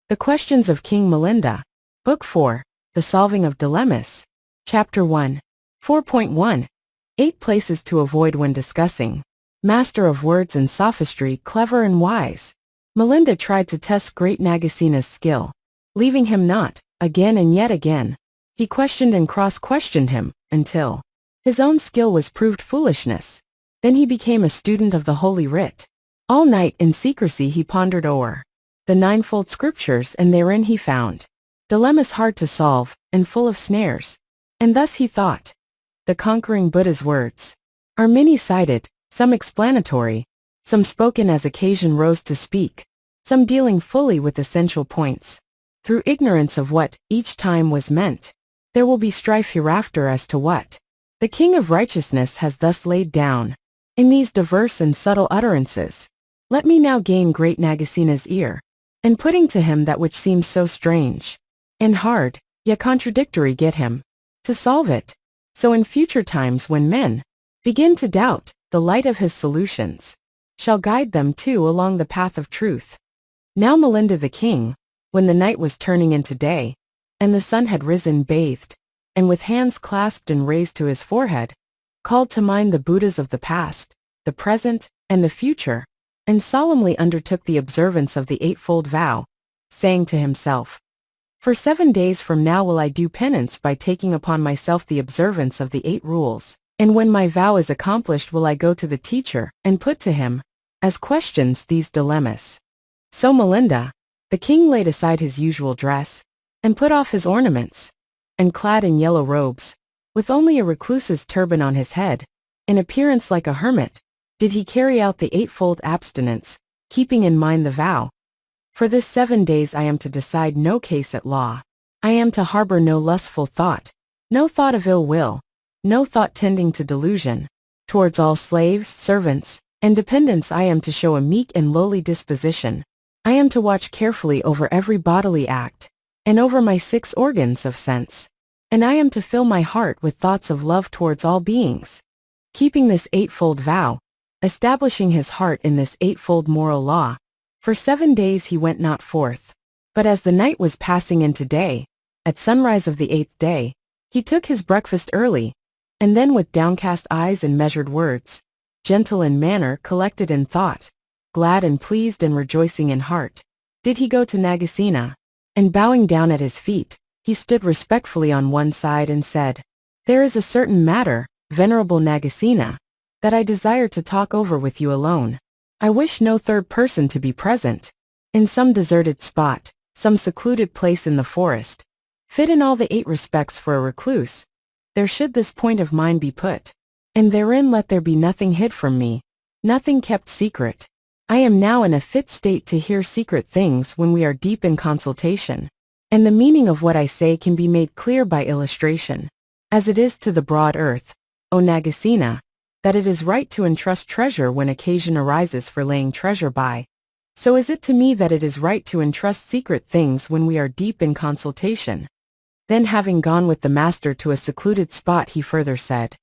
The Questions of King Milinda, Book 4, The Solving of Dilemmas, Chapter 1, 4.1, 8 Places to Avoid When Discussing. Master of words and sophistry, clever and wise, Milinda tried to test great Nagasina's skill, leaving him not, again and yet again. He questioned and cross-questioned him, until his own skill was proved foolishness. Then he became a student of the Holy Writ. All night in secrecy he pondered o'er the ninefold scriptures, and therein he found dilemmas hard to solve, and full of snares. And thus he thought, the conquering Buddha's words are many-sided, some explanatory, some spoken as occasion rose to speak, some dealing fully with essential points. Through ignorance of what each time was meant, there will be strife hereafter as to what the King of Righteousness has thus laid down in these diverse and subtle utterances. Let me now gain great Nagasina's ear, and putting to him that which seems so strange and hard, yet contradictory, get him to solve it. So in future times when men begin to doubt, the light of his solutions shall guide them too along the path of truth. Now Milinda the king, when the night was turning into day, and the sun had risen, bathed, and with hands clasped and raised to his forehead, called to mind the Buddhas of the past, the present, and the future, and solemnly undertook the observance of the eightfold vow, saying to himself, for 7 days from now will I do penance by taking upon myself the observance of the 8 rules, and when my vow is accomplished will I go to the teacher, and put to him, as questions, these dilemmas. So Milinda, the king, laid aside his usual dress, and put off his ornaments, and clad in yellow robes, with only a recluse's turban on his head, in appearance like a hermit, did he carry out the eightfold abstinence, keeping in mind the vow. For this 7 days I am to decide no case at law. I am to harbor no lustful thought, no thought of ill will, no thought tending to delusion. Towards all slaves, servants, and dependents I am to show a meek and lowly disposition. I am to watch carefully over every bodily act, and over my 6 organs of sense. And I am to fill my heart with thoughts of love towards all beings. Keeping this eightfold vow, establishing his heart in this eightfold moral law, for 7 days he went not forth. But as the night was passing into day, at sunrise of the 8th day, he took his breakfast early, and then with downcast eyes and measured words, gentle in manner, collected in thought, glad and pleased and rejoicing in heart, did he go to Nagasina, and bowing down at his feet, he stood respectfully on one side and said, there is a certain matter, Venerable Nagasina, that I desire to talk over with you alone. I wish no third person to be present. In some deserted spot, some secluded place in the forest, fit in all the 8 respects for a recluse, there should this point of mine be put, and therein let there be nothing hid from me, nothing kept secret. I am now in a fit state to hear secret things when we are deep in consultation, and the meaning of what I say can be made clear by illustration, as it is to the broad earth, O Nagasina, that it is right to entrust treasure when occasion arises for laying treasure by. So is it to me that it is right to entrust secret things when we are deep in consultation. Then having gone with the master to a secluded spot he further said,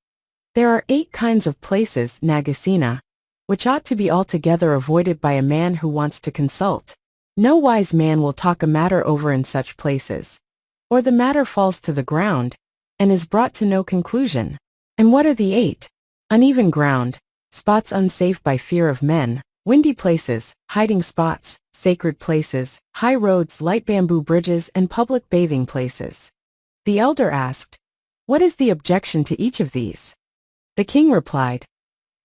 there are 8 kinds of places, Nagasina, which ought to be altogether avoided by a man who wants to consult. No wise man will talk a matter over in such places, or the matter falls to the ground, and is brought to no conclusion. And what are the 8? Uneven ground, spots unsafe by fear of men, windy places, hiding spots, sacred places, high roads, light bamboo bridges, and public bathing places. The elder asked, what is the objection to each of these? The king replied,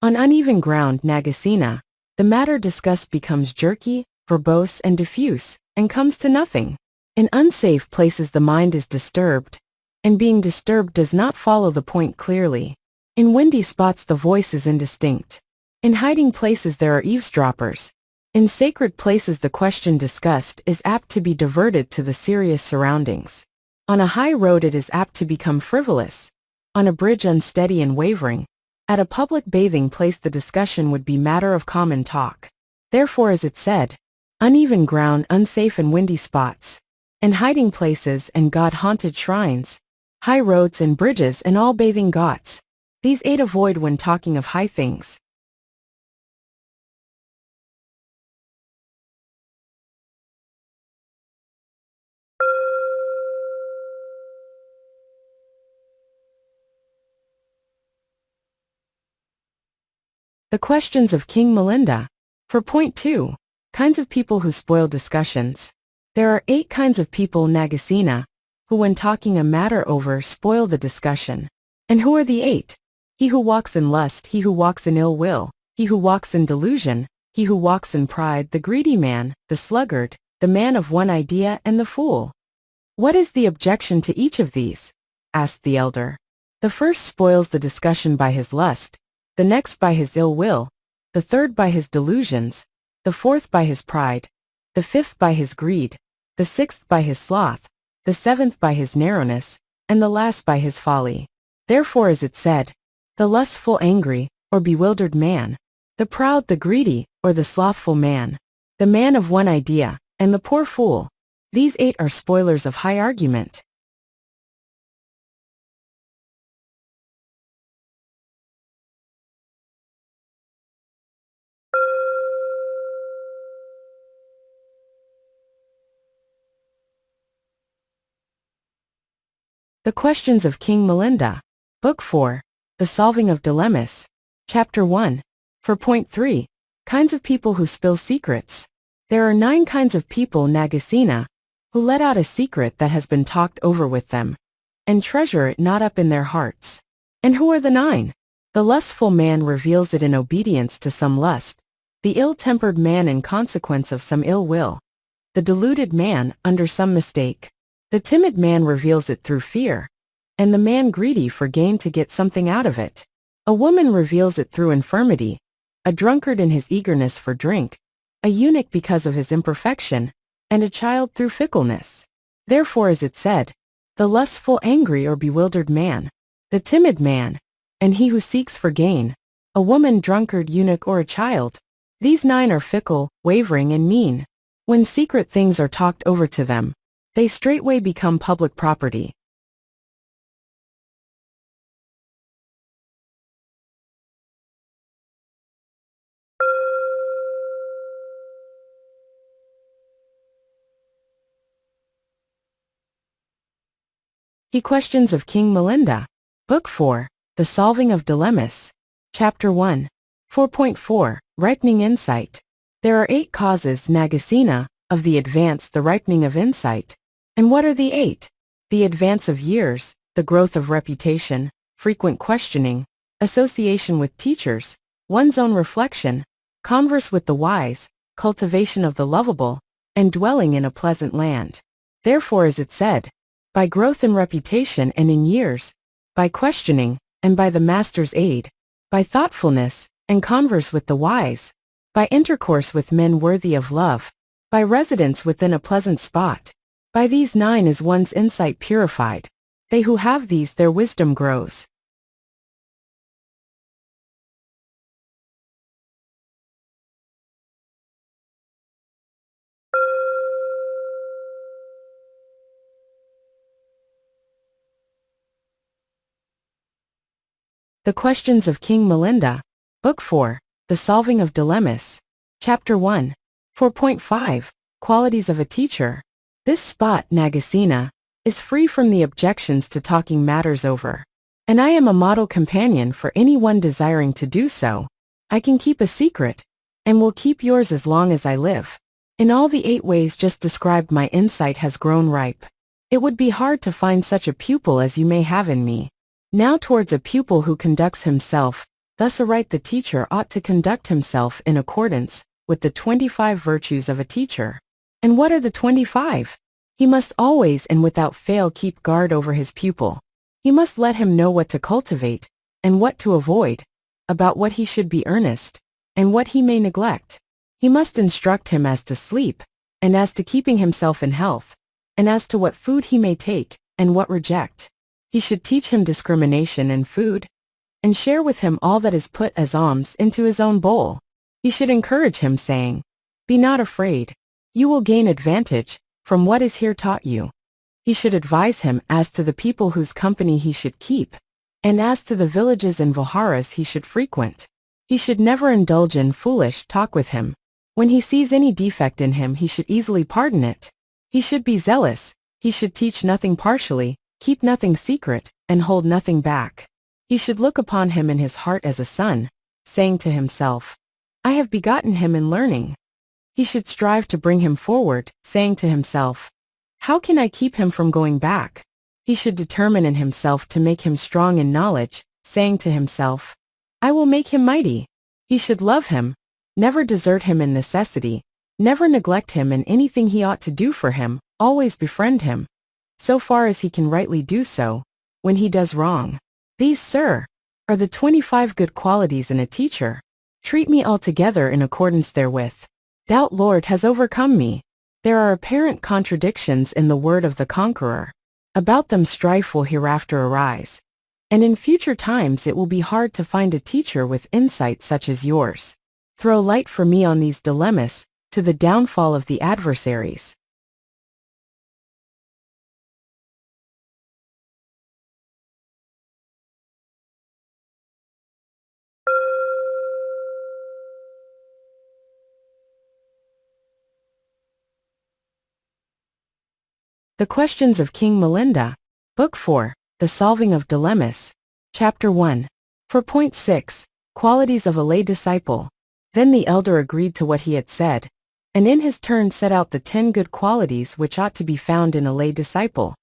on uneven ground, Nagasina, the matter discussed becomes jerky, verbose, and diffuse, and comes to nothing. In unsafe places the mind is disturbed, and being disturbed does not follow the point clearly. In windy spots the voice is indistinct. In hiding places there are eavesdroppers. In sacred places the question discussed is apt to be diverted to the serious surroundings. On a high road it is apt to become frivolous. On a bridge unsteady and wavering. At a public bathing place the discussion would be matter of common talk. Therefore, as it said, uneven ground, unsafe and windy spots, and hiding places and God-haunted shrines, high roads and bridges and all bathing ghats. These 8 avoid when talking of high things. The questions of King Milinda. For point 2. Kinds of people who spoil discussions. There are 8 kinds of people Nagasena, who when talking a matter over spoil the discussion. And who are the 8? He who walks in lust, he who walks in ill will, he who walks in delusion, he who walks in pride, the greedy man, the sluggard, the man of one idea, and the fool. What is the objection to each of these? Asked the elder. The first spoils the discussion by his lust, the next by his ill will, the third by his delusions, the fourth by his pride, the fifth by his greed, the sixth by his sloth, the seventh by his narrowness, and the last by his folly. Therefore is it said, the lustful angry, or bewildered man, the proud the greedy, or the slothful man, the man of one idea, and the poor fool. These 8 are spoilers of high argument. The questions of King Milinda. Book 4. The Solving of Dilemmas. Chapter 1. For point 3. Kinds of people who spill secrets. There are 9 kinds of people Nagasena, who let out a secret that has been talked over with them, and treasure it not up in their hearts. And who are the 9? The lustful man reveals it in obedience to some lust, the ill-tempered man in consequence of some ill will, the deluded man under some mistake. The timid man reveals it through fear, and the man greedy for gain to get something out of it. A woman reveals it through infirmity, a drunkard in his eagerness for drink, a eunuch because of his imperfection, and a child through fickleness. Therefore is it said, the lustful angry or bewildered man, the timid man, and he who seeks for gain, a woman drunkard eunuch or a child. These 9 are fickle, wavering and mean. When secret things are talked over to them, they straightway become public property. He questions of King Milinda. Book 4. The Solving of Dilemmas. Chapter 1. 4.4. Ripening Insight. There are 8 causes Nagasena, of the advance, the ripening of insight. And what are the 8? The advance of years, the growth of reputation, frequent questioning, association with teachers, one's own reflection, converse with the wise, cultivation of the lovable, and dwelling in a pleasant land. Therefore is it said, by growth in reputation and in years, by questioning, and by the master's aid, by thoughtfulness, and converse with the wise, by intercourse with men worthy of love, by residence within a pleasant spot. By these 9 is one's insight purified. They who have these, their wisdom grows. The questions of King Milinda. Book 4. The Solving of Dilemmas. Chapter 1. 4.5. Qualities of a Teacher. This spot, Nagasena, is free from the objections to talking matters over. And I am a model companion for anyone desiring to do so. I can keep a secret, and will keep yours as long as I live. In all the 8 ways just described, my insight has grown ripe. It would be hard to find such a pupil as you may have in me. Now towards a pupil who conducts himself, thus aright, the teacher ought to conduct himself in accordance with the 25 virtues of a teacher. And what are the 25? He must always and without fail keep guard over his pupil. He must let him know what to cultivate, and what to avoid, about what he should be earnest, and what he may neglect. He must instruct him as to sleep, and as to keeping himself in health, and as to what food he may take, and what reject. He should teach him discrimination in food, and share with him all that is put as alms into his own bowl. He should encourage him, saying, be not afraid. You will gain advantage from what is here taught you. He should advise him as to the people whose company he should keep, and as to the villages and viharas he should frequent. He should never indulge in foolish talk with him. When he sees any defect in him, he should easily pardon it. He should be zealous. He should teach nothing partially, keep nothing secret, and hold nothing back. He should look upon him in his heart as a son, saying to himself, I have begotten him in learning. He should strive to bring him forward, saying to himself, how can I keep him from going back? He should determine in himself to make him strong in knowledge, saying to himself, I will make him mighty. He should love him, never desert him in necessity, never neglect him in anything he ought to do for him, always befriend him, so far as he can rightly do so, when he does wrong. These, sir, are the 25 good qualities in a teacher. Treat me altogether in accordance therewith. Doubt, Lord, has overcome me. There are apparent contradictions in the word of the conqueror. About them strife will hereafter arise. And in future times it will be hard to find a teacher with insight such as yours. Throw light for me on these dilemmas, to the downfall of the adversaries. The Questions of King Milinda, Book 4, The Solving of Dilemmas, Chapter 1. 4.6, Qualities of a Lay Disciple. Then the elder agreed to what he had said, and in his turn set out the 10 good qualities which ought to be found in a lay disciple.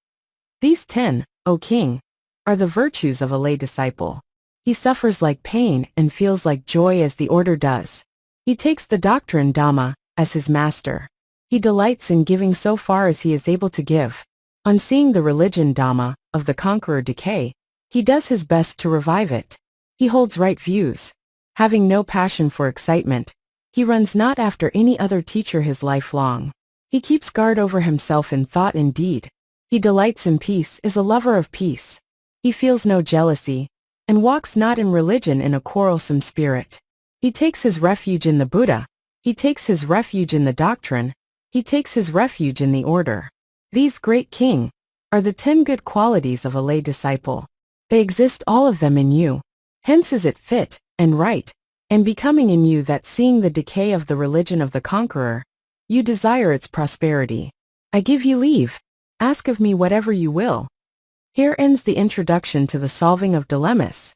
These 10, O king, are the virtues of a lay disciple. He suffers like pain and feels like joy as the order does. He takes the doctrine Dhamma as his master. He delights in giving so far as he is able to give. On seeing the religion Dhamma of the conqueror decay, he does his best to revive it. He holds right views. Having no passion for excitement, he runs not after any other teacher his life long. He keeps guard over himself in thought and deed. He delights in peace, is a lover of peace. He feels no jealousy, and walks not in religion in a quarrelsome spirit. He takes his refuge in the Buddha. He takes his refuge in the doctrine. He takes his refuge in the order. These, great king, are the 10 good qualities of a lay disciple. They exist all of them in you. Hence is it fit, and right, and becoming in you that seeing the decay of the religion of the conqueror, you desire its prosperity. I give you leave. Ask of me whatever you will. Here ends the introduction to the solving of dilemmas.